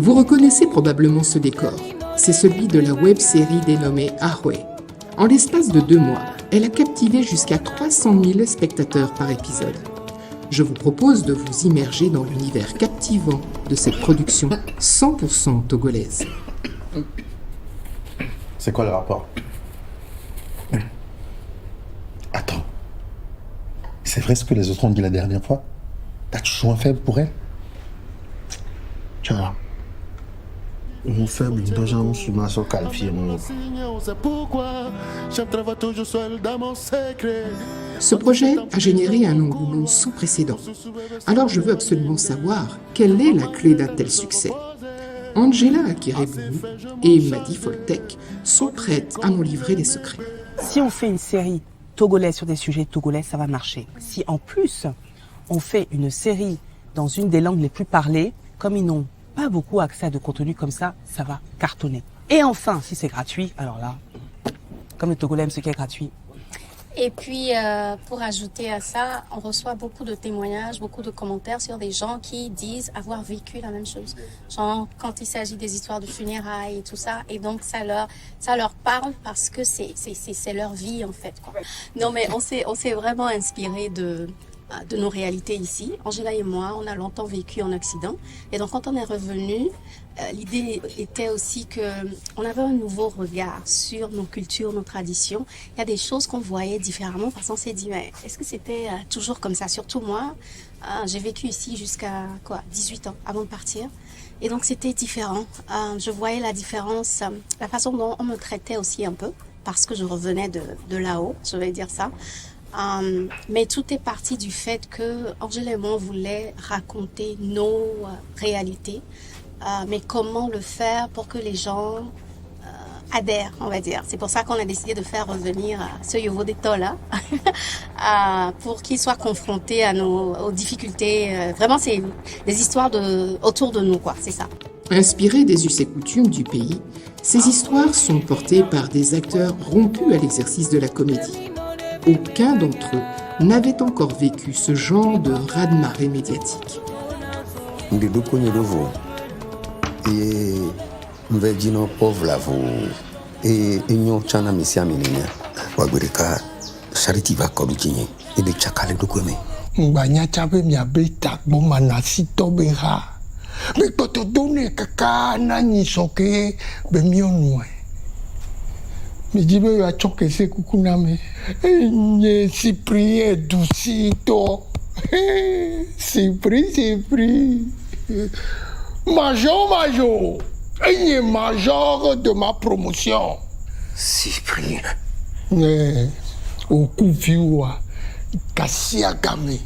Vous reconnaissez probablement ce décor. C'est celui de la web-série dénommée Ahwe. En l'espace de 2 mois, elle a captivé jusqu'à 300 000 spectateurs par épisode. Je vous propose de vous immerger dans l'univers captivant de cette production 100% togolaise. C'est quoi le rapport? Attends. C'est vrai ce que les autres ont dit la dernière fois? T'as toujours un faible pour elle? Tu vois, mon faible, il doit jamais se mettre sur qualifier mon. Ce projet a généré un engouement sans précédent. Alors je veux absolument savoir quelle est la clé d'un tel succès. Angela Akirebou et Madi Foltek sont prêtes à nous livrer les secrets. Si on fait une série togolaise sur des sujets togolais, ça va marcher. Si en plus, on fait une série dans une des langues les plus parlées, comme ils n'ont pas beaucoup accès à de contenu comme ça va cartonner. Et enfin, si c'est gratuit, alors là, comme le Togolais aime ce qui est gratuit. Et puis, pour ajouter à ça, on reçoit beaucoup de témoignages, beaucoup de commentaires sur des gens qui disent avoir vécu la même chose. Genre, quand il s'agit des histoires de funérailles et tout ça, et donc ça leur parle parce que c'est leur vie, en fait, quoi. Non, mais on s'est vraiment inspiré de nos réalités ici. Angela et moi, on a longtemps vécu en Occident. Et donc, quand on est revenu, l'idée était aussi qu'on avait un nouveau regard sur nos cultures, nos traditions. Il y a des choses qu'on voyait différemment parce qu'on s'est dit, mais est-ce que c'était toujours comme ça? Surtout moi, j'ai vécu ici jusqu'à 18 ans avant de partir. Et donc, c'était différent. Je voyais la différence, la façon dont on me traitait aussi un peu parce que je revenais de là-haut, je vais dire ça. Mais tout est parti du fait que Angela et moi voulait raconter nos réalités, mais comment le faire pour que les gens adhèrent, on va dire. C'est pour ça qu'on a décidé de faire revenir ce Yovo Deto là, pour qu'ils soient confrontés aux difficultés. Vraiment, c'est des histoires autour de nous, quoi. C'est ça. Inspirées des us et coutumes du pays, ces histoires sont portées par des acteurs rompus à l'exercice de la comédie. Aucun d'entre eux n'avait encore vécu ce genre de raz-de-marée médiatique. Me dit que a choqué c'est coucuname. Nye Cyprien doucito. Cyprien. Major. Nye major de ma promotion. Cyprien. Au couviwa. Kasiagame.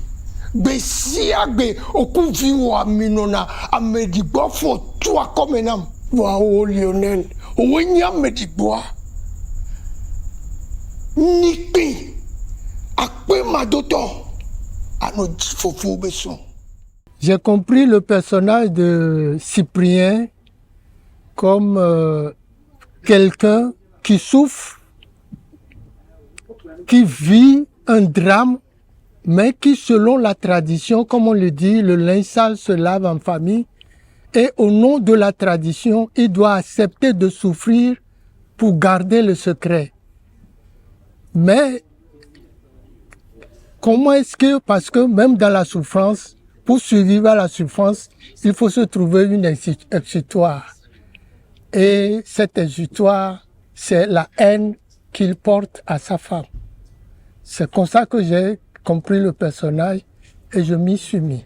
Besiagbe. Au couviwa minona. Amedigbo faut toi comme un homme. Waouh Lionel. Ouenya medigbo. J'ai compris le personnage de Cyprien comme quelqu'un qui souffre, qui vit un drame, mais qui, selon la tradition, comme on le dit, le linge sale se lave en famille, et au nom de la tradition, il doit accepter de souffrir pour garder le secret. Mais comment est-ce que, parce que même dans la souffrance, pour survivre à la souffrance, il faut se trouver une exutoire. Et cette exutoire, c'est la haine qu'il porte à sa femme. C'est comme ça que j'ai compris le personnage et je m'y suis mis.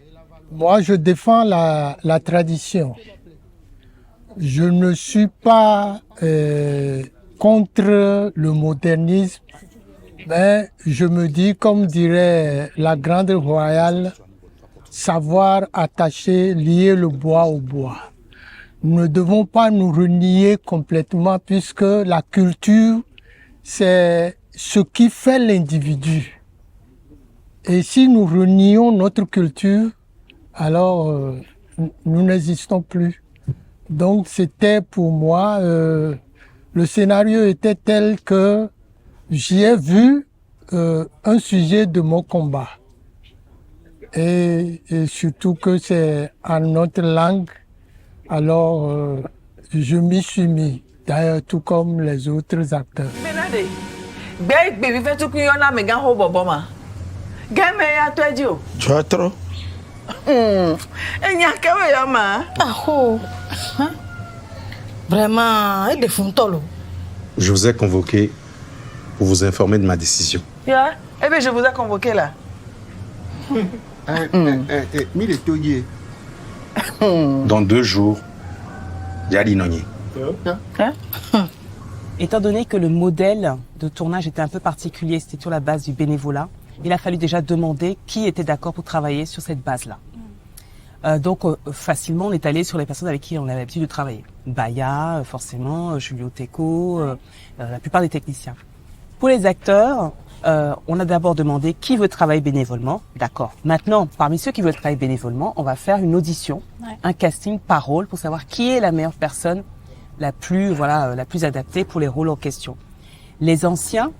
Moi, je défends la tradition. Je ne suis pas contre le modernisme. Mais je me dis, comme dirait la grande royale, savoir attacher, lier le bois au bois. Nous ne devons pas nous renier complètement puisque la culture, c'est ce qui fait l'individu. Et si nous renions notre culture, alors nous n'existons plus. Donc c'était pour moi, le scénario était tel que j'y ai vu un sujet de mon combat. Et surtout que c'est en notre langue, Alors, je m'y suis mis, d'ailleurs tout comme les autres acteurs. Tu as trop. Vraiment, il est fontolo. Je vous ai convoqué pour vous informer de ma décision. Yeah. Eh bien, je vous ai convoqué là. Dans 2 jours, Yali Nogné. Étant donné que le modèle de tournage était un peu particulier, c'était sur la base du bénévolat, il a fallu déjà demander qui était d'accord pour travailler sur cette base-là. Donc facilement, on est allé sur les personnes avec qui on avait l'habitude de travailler. Baya, forcément, Julio Teco, la plupart des techniciens. Pour les acteurs, on a d'abord demandé qui veut travailler bénévolement. D'accord. Maintenant, parmi ceux qui veulent travailler bénévolement, on va faire une audition, un casting par rôle pour savoir qui est la meilleure personne, la plus adaptée pour les rôles en question. Les anciens,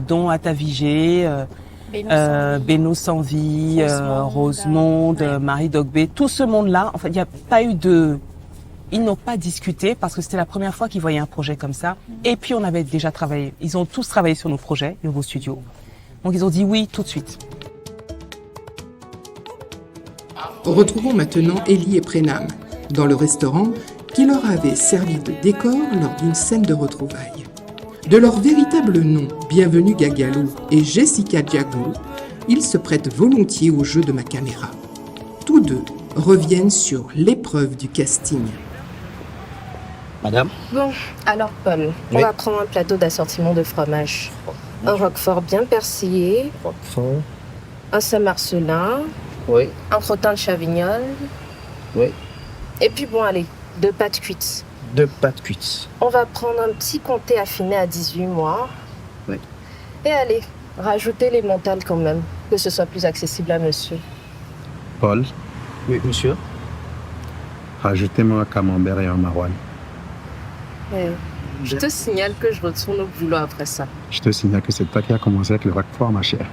dont Atavigé, Beno Sanvi, Rosemonde, Marie Dogbé, tout ce monde-là, en fait, il n'y a pas eu de... Ils n'ont pas discuté parce que c'était la première fois qu'ils voyaient un projet comme ça. Et puis on avait déjà travaillé. Ils ont tous travaillé sur nos projets, Nouveau Studio. Donc ils ont dit oui tout de suite. Retrouvons maintenant Ellie et Prenam dans le restaurant qui leur avait servi de décor lors d'une scène de retrouvailles. De leur véritable nom, Bienvenue Gagalou et Jessica Diago, ils se prêtent volontiers au jeu de ma caméra. Tous deux reviennent sur l'épreuve du casting. Madame? Bon, alors Paul, on va prendre un plateau d'assortiment de fromage. Un roquefort bien persillé. Roquefort. Un Saint-Marcelin. Oui. Un crottin de Chavignol. Oui. Et puis bon, allez, 2 pâtes cuites. 2 pâtes cuites. On va prendre un petit comté affiné à 18 mois. Oui. Et allez, rajoutez les mentales quand même, que ce soit plus accessible à monsieur. Paul, Oui, monsieur. rajoutez-moi un camembert et un maroilles. Je te signale que je retourne au boulot après ça. Je te signale que c'est toi qui as commencé avec le roquefort, ma chère.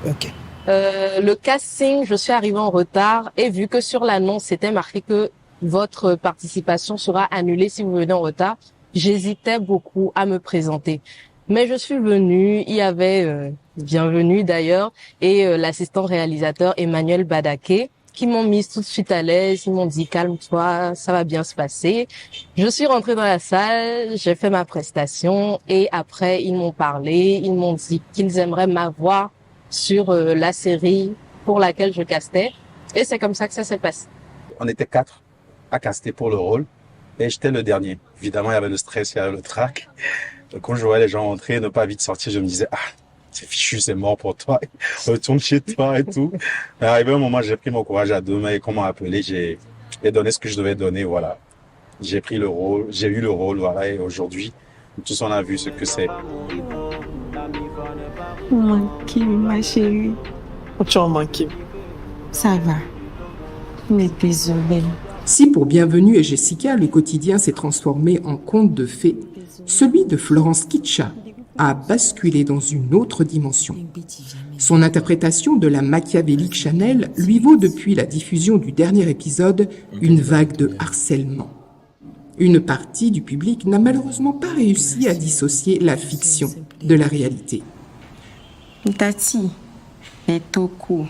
Ok. Le casting, je suis arrivée en retard et vu que sur l'annonce, c'était marqué que votre participation sera annulée si vous venez en retard, j'hésitais beaucoup à me présenter. Mais je suis venue, il y avait Bienvenue d'ailleurs et l'assistant réalisateur Emmanuel Badaké qui m'ont mise tout de suite à l'aise, ils m'ont dit calme-toi, ça va bien se passer. Je suis rentrée dans la salle, j'ai fait ma prestation et après ils m'ont parlé, ils m'ont dit qu'ils aimeraient m'avoir sur la série pour laquelle je castais et c'est comme ça que ça s'est passé. On était 4 à caster pour le rôle et j'étais le dernier. Évidemment, il y avait le stress, il y avait le trac. Donc, quand je voyais les gens rentrer, ne pas vite sortir, je me disais, c'est fichu, c'est mort pour toi. Retourne chez toi et tout. Mais arrivé un moment, j'ai pris mon courage à 2 mains et comme on m'a appelé, j'ai donné ce que je devais donner, voilà. J'ai pris le rôle, j'ai eu le rôle, voilà, et aujourd'hui, tous on a vu ce que c'est. Manqué, ma chérie. Tu as manqué. Ça va. Mais désolée. Si pour Bienvenue et Jessica, le quotidien s'est transformé en conte de fées, celui de Florence Kitcha a basculé dans une autre dimension. Son interprétation de la machiavélique Chanel lui vaut depuis la diffusion du dernier épisode une vague de harcèlement. Une partie du public n'a malheureusement pas réussi à dissocier la fiction de la réalité. Tati est au cou.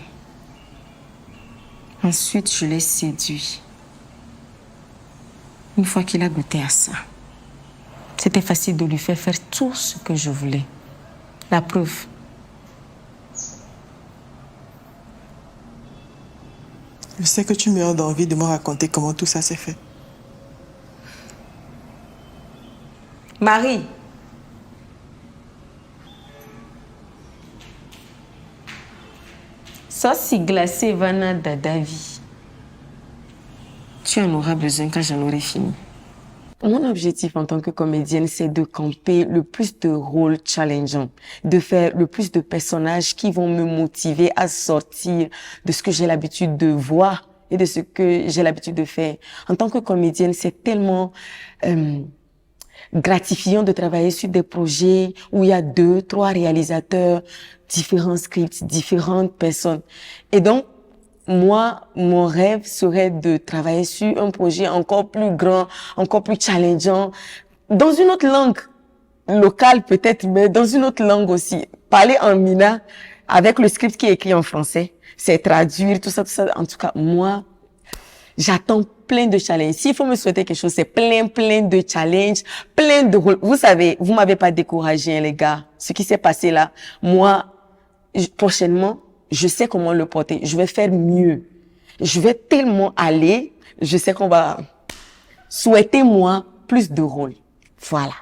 Ensuite, je l'ai séduit. Une fois qu'il a goûté à ça, c'était facile de lui faire tout ce que je voulais. La preuve. Je sais que tu meurs d'envie de me raconter comment tout ça s'est fait. Marie. Sauce glacée Vana Dadavi. Tu en auras besoin quand j'en aurai fini. Mon objectif en tant que comédienne, c'est de camper le plus de rôles challengeants, de faire le plus de personnages qui vont me motiver à sortir de ce que j'ai l'habitude de voir et de ce que j'ai l'habitude de faire. En tant que comédienne, c'est tellement gratifiant de travailler sur des projets où il y a 2, 3 réalisateurs, différents scripts, différentes personnes. Et donc, moi, mon rêve serait de travailler sur un projet encore plus grand, encore plus challengeant, dans une autre langue, locale peut-être, mais dans une autre langue aussi. Parler en Mina, avec le script qui est écrit en français, c'est traduire, tout ça. En tout cas, moi, j'attends plein de challenges. S'il faut me souhaiter quelque chose, c'est plein de challenges, plein de rôles. Vous savez, vous m'avez pas découragé, hein, les gars. Ce qui s'est passé là, moi, prochainement, je sais comment le porter. Je vais faire mieux. Je vais tellement aller. Je sais qu'on va souhaiter, moi, plus de rôles. Voilà.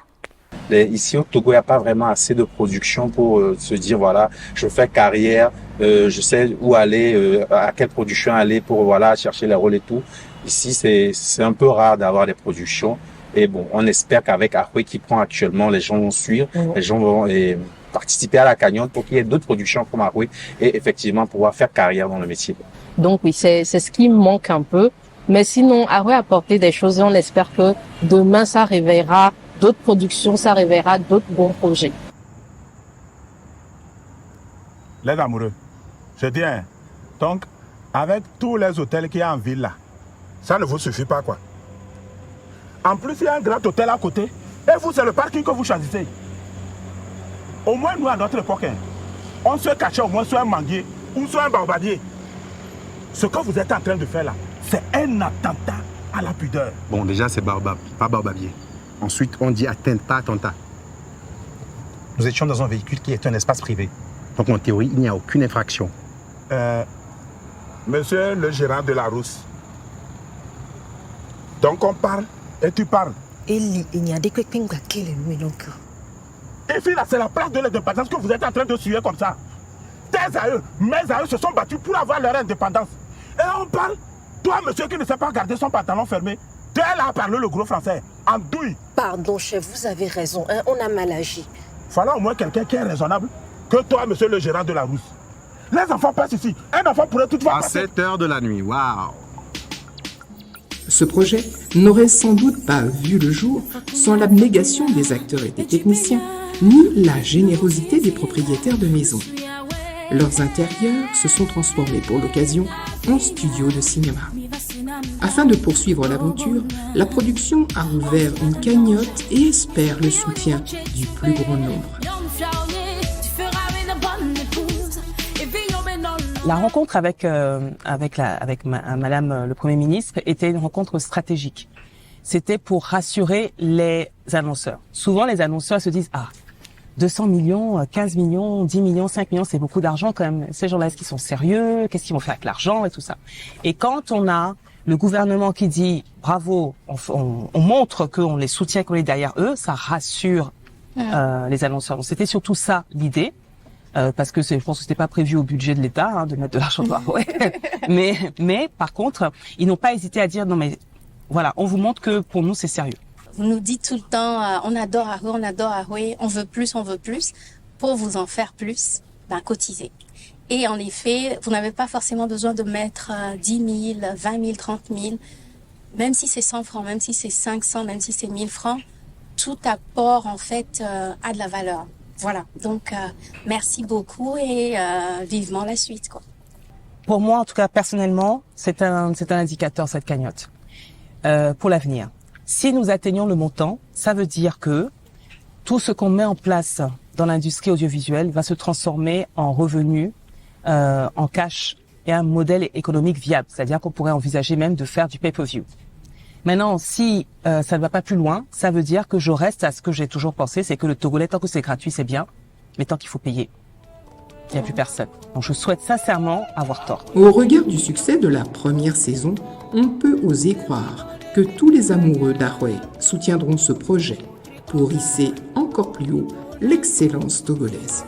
Ici au Togo, il n'y a pas vraiment assez de production pour se dire, voilà, je fais carrière, je sais où aller, à quelle production aller pour voilà chercher les rôles et tout. Ici, c'est un peu rare d'avoir des productions. Et bon, on espère qu'avec Ahoué qui prend actuellement, les gens vont suivre, les gens vont participer à la cagnotte pour qu'il y ait d'autres productions comme Ahoué et effectivement pouvoir faire carrière dans le métier. Donc oui, c'est ce qui manque un peu. Mais sinon, Ahoué a apporté des choses et on espère que demain, ça réveillera d'autres productions, ça réveillera d'autres bons projets. Les amoureux, je dis, hein, donc, avec tous les hôtels qu'il y a en ville là, ça ne vous suffit pas, quoi. En plus, il y a un grand hôtel à côté, et vous, c'est le parking que vous choisissez. Au moins, nous, à notre époque, hein, on se cachait au moins sur un manguier ou sur un barbadier. Ce que vous êtes en train de faire là, c'est un attentat à la pudeur. Bon, déjà, c'est Baobab, pas Barbabier. Ensuite, on dit atteinte, pas attentat. Nous étions dans un véhicule qui est un espace privé. Donc, en théorie, il n'y a aucune infraction. Monsieur le gérant de la Rousse. Donc, on parle et tu parles. Et puis là, c'est la place de l'indépendance que vous êtes en train de suivre comme ça. Tes aïeux, mes aïeux se sont battus pour avoir leur indépendance. Et on parle, toi, monsieur qui ne sait pas garder son pantalon fermé, tu es là à parler le gros français, en douille. Pardon, chef, vous avez raison, hein, on a mal agi. Voilà au moins quelqu'un qui est raisonnable que toi, monsieur le gérant de la Rousse. Les enfants passent ici. Un enfant pourrait toutefois passer. À 7 heures de la nuit, waouh. Ce projet n'aurait sans doute pas vu le jour sans l'abnégation des acteurs et des techniciens, ni la générosité des propriétaires de maisons. Leurs intérieurs se sont transformés pour l'occasion en studio de cinéma. Afin de poursuivre l'aventure, la production a ouvert une cagnotte et espère le soutien du plus grand nombre. La rencontre avec Madame le Premier ministre était une rencontre stratégique. C'était pour rassurer les annonceurs. Souvent, les annonceurs se disent « Ah, 200 millions, 15 millions, 10 millions, 5 millions, c'est beaucoup d'argent quand même. Ces gens-là, est-ce qu'ils sont sérieux? Qu'est-ce qu'ils vont faire avec l'argent et tout ça ?» Et quand on a le gouvernement qui dit « Bravo, on montre qu'on les soutient, qu'on est derrière eux », ça rassure les annonceurs. Donc, c'était surtout ça l'idée. Parce que je pense que c'était pas prévu au budget de l'État hein, de mettre de l'argent dans Ahoué. mais par contre, ils n'ont pas hésité à dire non mais voilà, on vous montre que pour nous c'est sérieux. Vous nous dites tout le temps on adore Ahoué, on veut plus. Pour vous en faire plus, cotisez. Et en effet, vous n'avez pas forcément besoin de mettre 10 000, 20 000, 30 000, même si c'est 100 francs, même si c'est 500, même si c'est 1000 francs, tout apport en fait a de la valeur. Voilà, donc merci beaucoup et vivement la suite, quoi. Pour moi, en tout cas, personnellement, c'est un indicateur, cette cagnotte, pour l'avenir. Si nous atteignons le montant, ça veut dire que tout ce qu'on met en place dans l'industrie audiovisuelle va se transformer en revenus, en cash et un modèle économique viable. C'est-à-dire qu'on pourrait envisager même de faire du pay-per-view. Maintenant, si ça ne va pas plus loin, ça veut dire que je reste à ce que j'ai toujours pensé, c'est que le Togolais, tant que c'est gratuit, c'est bien, mais tant qu'il faut payer, il n'y a plus personne. Donc je souhaite sincèrement avoir tort. Au regard du succès de la première saison, on peut oser croire que tous les amoureux d'Ahoué soutiendront ce projet pour hisser encore plus haut l'excellence togolaise.